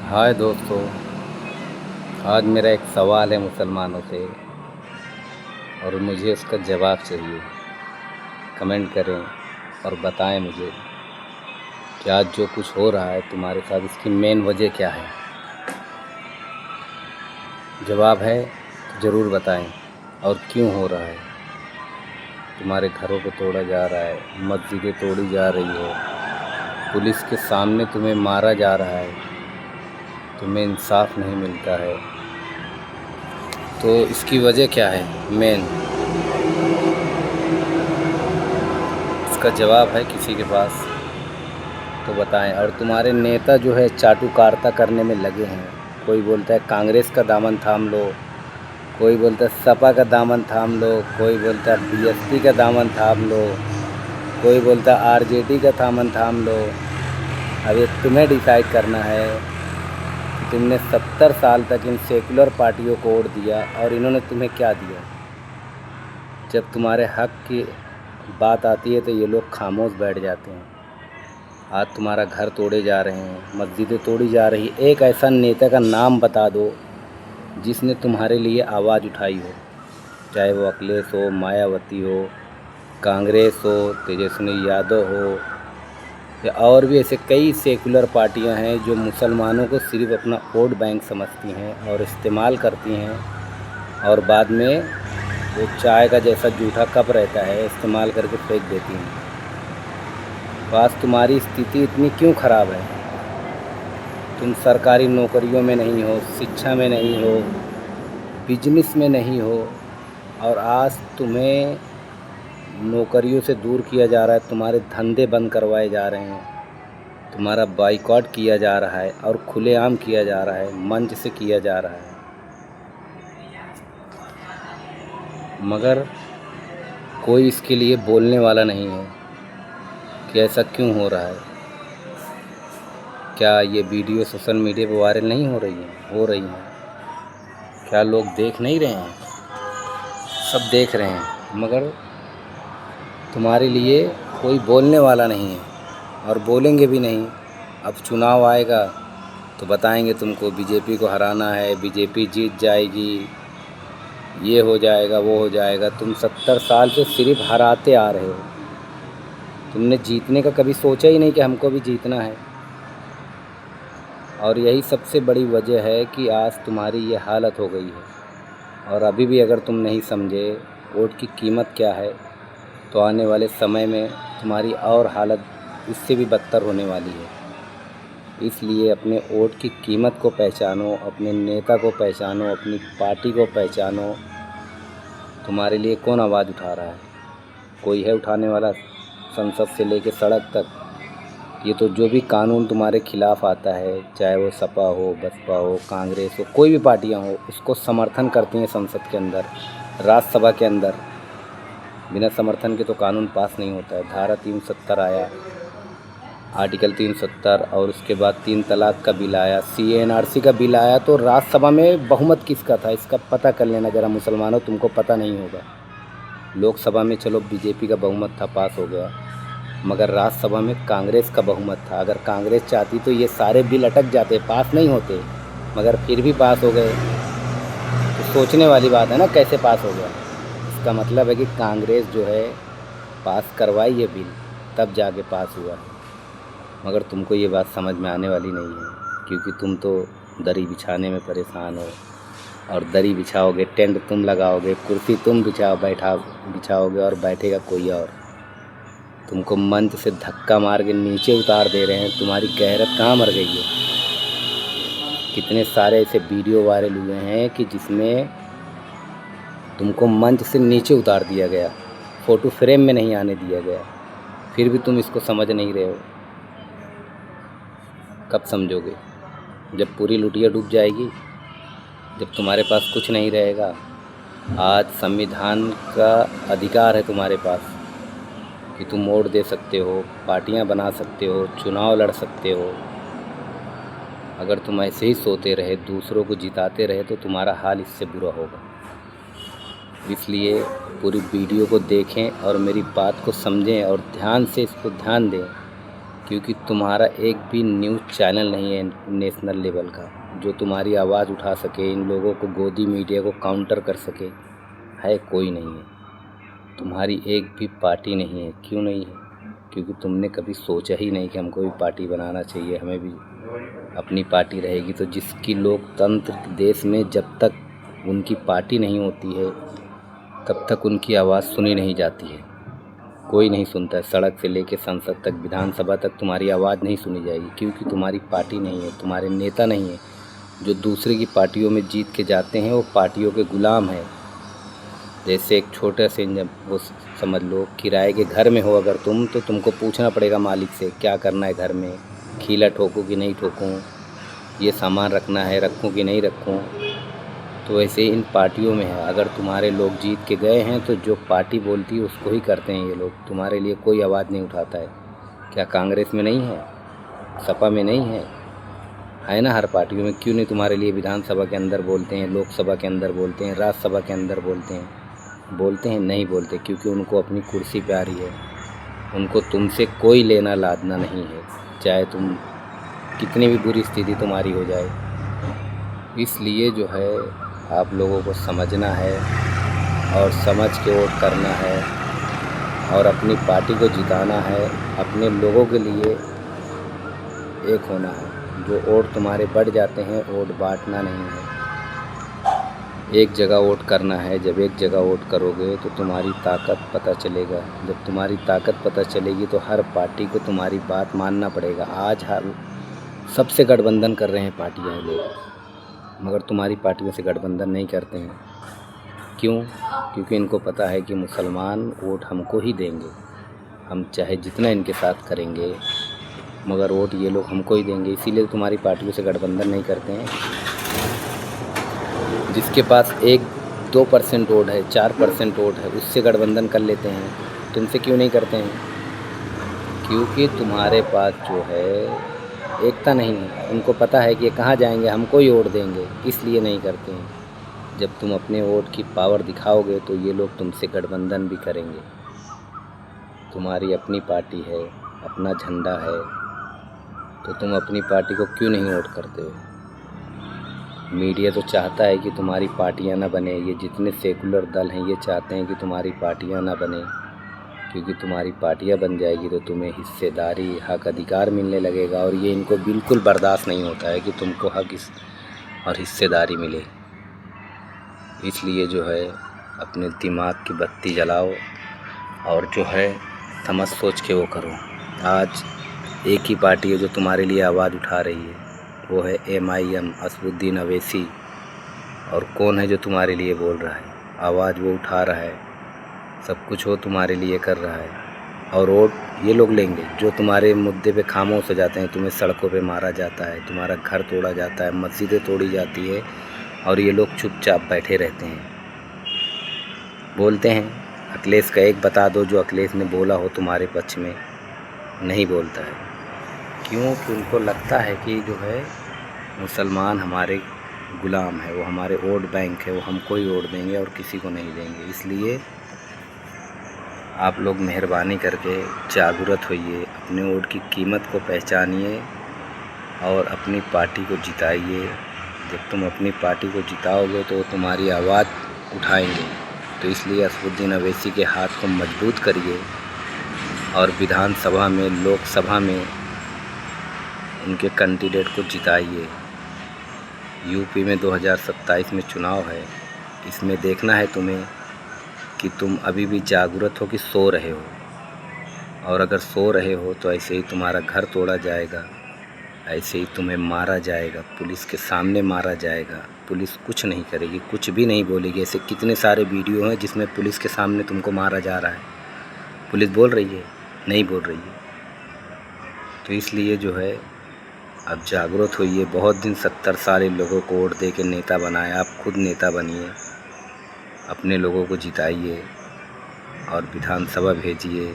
हाय दोस्तों, आज मेरा एक सवाल है मुसलमानों से और मुझे उसका जवाब चाहिए। कमेंट करें और बताएं मुझे कि आज जो कुछ हो रहा है तुम्हारे साथ, इसकी मेन वजह क्या है। जवाब है तो ज़रूर बताएं और क्यों हो रहा है। तुम्हारे घरों को तोड़ा जा रहा है, मस्जिदें तोड़ी जा रही है, पुलिस के सामने तुम्हें मारा जा रहा है, तुम्हें इंसाफ नहीं मिलता है। तो इसकी वजह क्या है मेन? इसका जवाब है किसी के पास तो बताएं। और तुम्हारे नेता जो है चाटुकारिता करने में लगे हैं। कोई बोलता है कांग्रेस का दामन थाम लो, कोई बोलता है सपा का दामन थाम लो, कोई बोलता है बीएसपी का दामन थाम लो, कोई बोलता है आरजेडी का दामन थाम लो। अब ये तुम्हें डिसाइड करना है कि तुमने 70 साल तक इन सेकुलर पार्टियों को वोट दिया और इन्होंने तुम्हें क्या दिया। जब तुम्हारे हक की बात आती है तो ये लोग खामोश बैठ जाते हैं। आज तुम्हारा घर तोड़े जा रहे हैं, मस्जिदें तोड़ी जा रही। एक ऐसा नेता का नाम बता दो जिसने तुम्हारे लिए आवाज़ उठाई हो, चाहे वो अखिलेश हो, मायावती हो, कांग्रेस हो, तेजस्वी यादव हो, या और भी ऐसे कई सेकुलर पार्टियां हैं जो मुसलमानों को सिर्फ अपना वोट बैंक समझती हैं और इस्तेमाल करती हैं। और बाद में वो चाय का जैसा जूठा कप रहता है, इस्तेमाल करके फेंक देती हैं। तो आज तुम्हारी स्थिति इतनी क्यों ख़राब है? तुम सरकारी नौकरियों में नहीं हो, शिक्षा में नहीं हो, बिजनेस में नहीं हो, और आज तुम्हें नौकरियों से दूर किया जा रहा है, तुम्हारे धंधे बंद करवाए जा रहे हैं, तुम्हारा बाइकआउट किया जा रहा है और खुलेआम किया जा रहा है, मंच से किया जा रहा है। मगर कोई इसके लिए बोलने वाला नहीं है कि ऐसा क्यों हो रहा है। क्या ये वीडियो सोशल मीडिया पर वायरल नहीं हो रही है? हो रही हैं। क्या लोग देख नहीं रहे हैं? सब देख रहे हैं, मगर तुम्हारे लिए कोई बोलने वाला नहीं है और बोलेंगे भी नहीं। अब चुनाव आएगा तो बताएंगे तुमको बीजेपी को हराना है, बीजेपी जीत जाएगी, ये हो जाएगा, वो हो जाएगा। तुम 70 साल से सिर्फ हराते आ रहे हो। तुमने जीतने का कभी सोचा ही नहीं कि हमको भी जीतना है। और यही सबसे बड़ी वजह है कि आज तुम्हारी ये हालत हो गई है। और अभी भी अगर तुम नहीं समझे वोट की कीमत क्या है, तो आने वाले समय में तुम्हारी और हालत इससे भी बदतर होने वाली है। इसलिए अपने वोट की कीमत को पहचानो, अपने नेता को पहचानो, अपनी पार्टी को पहचानो। तुम्हारे लिए कौन आवाज़ उठा रहा है? कोई है उठाने वाला? संसद से लेके सड़क तक ये तो जो भी कानून तुम्हारे खिलाफ़ आता है, चाहे वो सपा हो, बसपा हो, कांग्रेस हो, कोई भी पार्टियां हो, उसको समर्थन करती हैं संसद के अंदर, राज्यसभा के अंदर। बिना समर्थन के तो कानून पास नहीं होता है। धारा 370 आया, आर्टिकल 370, और उसके बाद 3 तलाक का बिल आया, CA/NRC का बिल आया। तो राज्यसभा में बहुमत किसका था इसका पता कर लेना ज़रा मुसलमानों, तुमको पता नहीं होगा। लोकसभा में चलो बीजेपी का बहुमत था, पास हो गया, मगर राज्यसभा में कांग्रेस का बहुमत था। अगर कांग्रेस चाहती तो ये सारे बिल अटक जाते, पास नहीं होते, मगर फिर भी पास हो गए। तो सोचने वाली बात है ना, कैसे पास हो गया। इसका मतलब है कि कांग्रेस जो है पास करवाई ये बिल, तब जाके पास हुआ। मगर तुमको ये बात समझ में आने वाली नहीं है, क्योंकि तुम तो दरी बिछाने में परेशान हो। और दरी बिछाओगे, टेंट तुम लगाओगे, कुर्सी तुम बिछाओगे और बैठेगा कोई और। तुमको मंच से धक्का मार के नीचे उतार दे रहे हैं। तुम्हारी गैरत कहाँ मर गई है? कितने सारे ऐसे वीडियो वायरल हुए हैं कि जिसमें तुमको मंच से नीचे उतार दिया गया, फ़ोटो फ्रेम में नहीं आने दिया गया, फिर भी तुम इसको समझ नहीं रहे हो। कब समझोगे? जब पूरी लुटिया डूब जाएगी, जब तुम्हारे पास कुछ नहीं रहेगा। आज संविधान का अधिकार है तुम्हारे पास कि तुम वोट दे सकते हो, पार्टियां बना सकते हो, चुनाव लड़ सकते हो। अगर तुम ऐसे ही सोते रहे, दूसरों को जिताते रहे, तो तुम्हारा हाल इससे बुरा होगा। इसलिए पूरी वीडियो को देखें और मेरी बात को समझें और ध्यान से इसको ध्यान दें क्योंकि तुम्हारा एक भी न्यूज़ चैनल नहीं है नेशनल लेवल का जो तुम्हारी आवाज़ उठा सके, इन लोगों को गोदी मीडिया को काउंटर कर सके। है कोई नहीं है। तुम्हारी एक भी पार्टी नहीं है। क्यों नहीं है? क्योंकि तुमने कभी सोचा ही नहीं कि हमको भी पार्टी बनाना चाहिए, हमें भी अपनी पार्टी रहेगी। तो जिसकी लोकतंत्र देश में जब तक उनकी पार्टी नहीं होती है तब तक उनकी आवाज़ सुनी नहीं जाती है। कोई नहीं सुनता है। सड़क से लेकर संसद तक, विधानसभा तक तुम्हारी आवाज़ नहीं सुनी जाएगी क्योंकि तुम्हारी पार्टी नहीं है, तुम्हारे नेता नहीं है। जो दूसरे की पार्टियों में जीत के जाते हैं वो पार्टियों के गुलाम हैं। जैसे एक छोटे से वो समझ लो, किराए के घर में हो अगर तुम, तो तुमको पूछना पड़ेगा मालिक से क्या करना है घर में, खीला ठोकूँ कि नहीं ठोकूँ, ये सामान रखना है रखूँ कि नहीं रखूँ। तो ऐसे इन पार्टियों में है। अगर तुम्हारे लोग जीत के गए हैं तो जो पार्टी बोलती है उसको ही करते हैं ये लोग। तुम्हारे लिए कोई आवाज़ नहीं उठाता है। क्या कांग्रेस में नहीं है? सपा में नहीं है? है ना हर पार्टियों में। क्यों नहीं तुम्हारे लिए विधानसभा के अंदर बोलते हैं, लोकसभा के अंदर बोलते हैं, राज्यसभा के अंदर बोलते हैं? बोलते हैं? नहीं बोलते, क्योंकि उनको अपनी कुर्सी प्यारी है। उनको तुमसे कोई लेना लादना नहीं है, चाहे तुम कितनी भी बुरी स्थिति तुम्हारी हो जाए। इसलिए जो है आप लोगों को समझना है और समझ के वोट करना है और अपनी पार्टी को जिताना है। अपने लोगों के लिए एक होना है। जो वोट तुम्हारे बढ़ जाते हैं, वोट बांटना नहीं है, एक जगह वोट करना है। जब एक जगह वोट करोगे तो तुम्हारी ताकत पता चलेगा। जब तुम्हारी ताकत पता चलेगी तो हर पार्टी को तुम्हारी बात मानना पड़ेगा। आज हर सबसे गठबंधन कर रहे हैं पार्टियाँ लोग, मगर तुम्हारी पार्टियों से गठबंधन नहीं करते हैं। क्यों? क्योंकि इनको पता है कि मुसलमान वोट हमको ही देंगे। हम चाहे जितना इनके साथ करेंगे मगर वोट ये लोग हमको ही देंगे। इसीलिए तुम्हारी पार्टियों से गठबंधन नहीं करते हैं। जिसके पास 1-2% वोट है, 4% वोट है, उससे गठबंधन कर लेते हैं। तुमसे क्यों नहीं करते हैं? क्योंकि तुम्हारे पास जो है एकता नहीं है। उनको पता है कि ये कहाँ जाएंगे, हमको ही वोट देंगे, इसलिए नहीं करते हैं। जब तुम अपने वोट की पावर दिखाओगे तो ये लोग तुमसे गठबंधन भी करेंगे। तुम्हारी अपनी पार्टी है, अपना झंडा है, तो तुम अपनी पार्टी को क्यों नहीं वोट करते हो? मीडिया तो चाहता है कि तुम्हारी पार्टियां ना बने। ये जितने सेकुलर दल हैं ये चाहते हैं कि तुम्हारी पार्टियां ना बने, क्योंकि तुम्हारी पार्टियां बन जाएगी तो तुम्हें हिस्सेदारी, हक, अधिकार मिलने लगेगा। और ये इनको बिल्कुल बर्दाश्त नहीं होता है कि तुमको हक और हिस्सेदारी मिले। इसलिए जो है अपने दिमाग की बत्ती जलाओ और जो है समझ सोच के वो करो। आज एक ही पार्टी है जो तुम्हारे लिए आवाज़ उठा रही है, वो है MIM, असदुद्दीन अवैसी। और कौन है जो तुम्हारे लिए बोल रहा है? आवाज़ वो उठा रहा है, सब कुछ वो तुम्हारे लिए कर रहा है। और वोट ये लोग लेंगे जो तुम्हारे मुद्दे पे खामोश हो जाते हैं। तुम्हें सड़कों पे मारा जाता है, तुम्हारा घर तोड़ा जाता है, मस्जिदें तोड़ी जाती है, और ये लोग चुपचाप बैठे रहते हैं। बोलते हैं अखिलेश का एक बता दो जो अखिलेश ने बोला हो तुम्हारे पक्ष में। नहीं बोलता है। क्यों? कि उनको लगता है कि जो है मुसलमान हमारे गुलाम है, वो हमारे वोट बैंक है, वो हमको ही वोट देंगे और किसी को नहीं देंगे। इसलिए आप लोग मेहरबानी करके जागरूक होइए, अपने वोट की कीमत को पहचानिए और अपनी पार्टी को जिताइए। जब तुम अपनी पार्टी को जिताओगे तो तुम्हारी आवाज़ उठाएंगे। तो इसलिए असदुद्दीन अवैसी के हाथ को मजबूत करिए और विधानसभा में, लोकसभा में उनके कैंडिडेट को जिताइए। यूपी में 2027 में चुनाव है, इसमें देखना है तुम्हें कि तुम अभी भी जागरूक हो कि सो रहे हो। और अगर सो रहे हो तो ऐसे ही तुम्हारा घर तोड़ा जाएगा, ऐसे ही तुम्हें मारा जाएगा, पुलिस के सामने मारा जाएगा। पुलिस कुछ नहीं करेगी, कुछ भी नहीं बोलेगी। ऐसे कितने सारे वीडियो हैं जिसमें पुलिस के सामने तुमको मारा जा रहा है। पुलिस बोल रही है? नहीं बोल रही है। तो इसलिए जो है अब जागरूक होइए। बहुत दिन 70 साल इन लोगों को वोट दे के नेता बनाया, आप खुद नेता बनिए, अपने लोगों को जिताइए और विधानसभा भेजिए,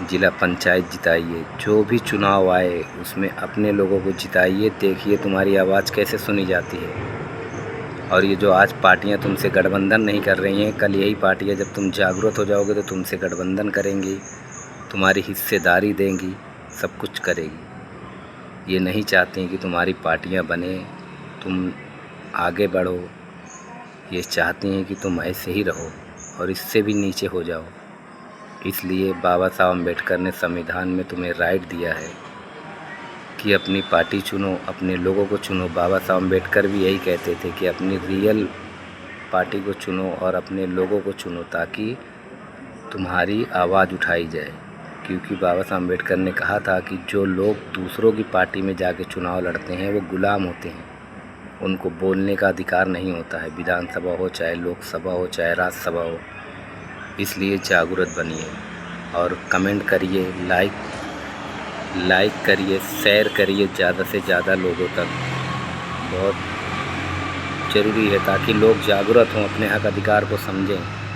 जिला पंचायत जिताइए। जो भी चुनाव आए उसमें अपने लोगों को जिताइए। देखिए तुम्हारी आवाज़ कैसे सुनी जाती है। और ये जो आज पार्टियां तुमसे गठबंधन नहीं कर रही हैं, कल यही पार्टियां जब तुम जागरूक हो जाओगे तो तुमसे गठबंधन करेंगी। तुम्हारी हिस्सेदारी देंगी, सब कुछ करेगी। ये नहीं चाहती हैं कि तुम्हारी पार्टियां बने, तुम आगे बढ़ो। ये चाहती हैं कि तुम ऐसे ही रहो और इससे भी नीचे हो जाओ। इसलिए बाबा साहब अम्बेडकर ने संविधान में तुम्हें राइट दिया है कि अपनी पार्टी चुनो, अपने लोगों को चुनो। बाबा साहब अम्बेडकर भी यही कहते थे कि अपनी रियल पार्टी को चुनो और अपने लोगों को चुनो, ताकि तुम्हारी आवाज़ उठाई जाए। क्योंकि बाबा साहब अम्बेडकर ने कहा था कि जो लोग दूसरों की पार्टी में जाके चुनाव लड़ते हैं वो गुलाम होते हैं, उनको बोलने का अधिकार नहीं होता है, विधानसभा हो चाहे लोकसभा हो चाहे राज्यसभा हो। इसलिए जागरूक बनिए और कमेंट करिए, लाइक करिए, शेयर करिए ज़्यादा से ज़्यादा लोगों तक। बहुत ज़रूरी है ताकि लोग जागरूक हों, अपने हक अधिकार को समझें।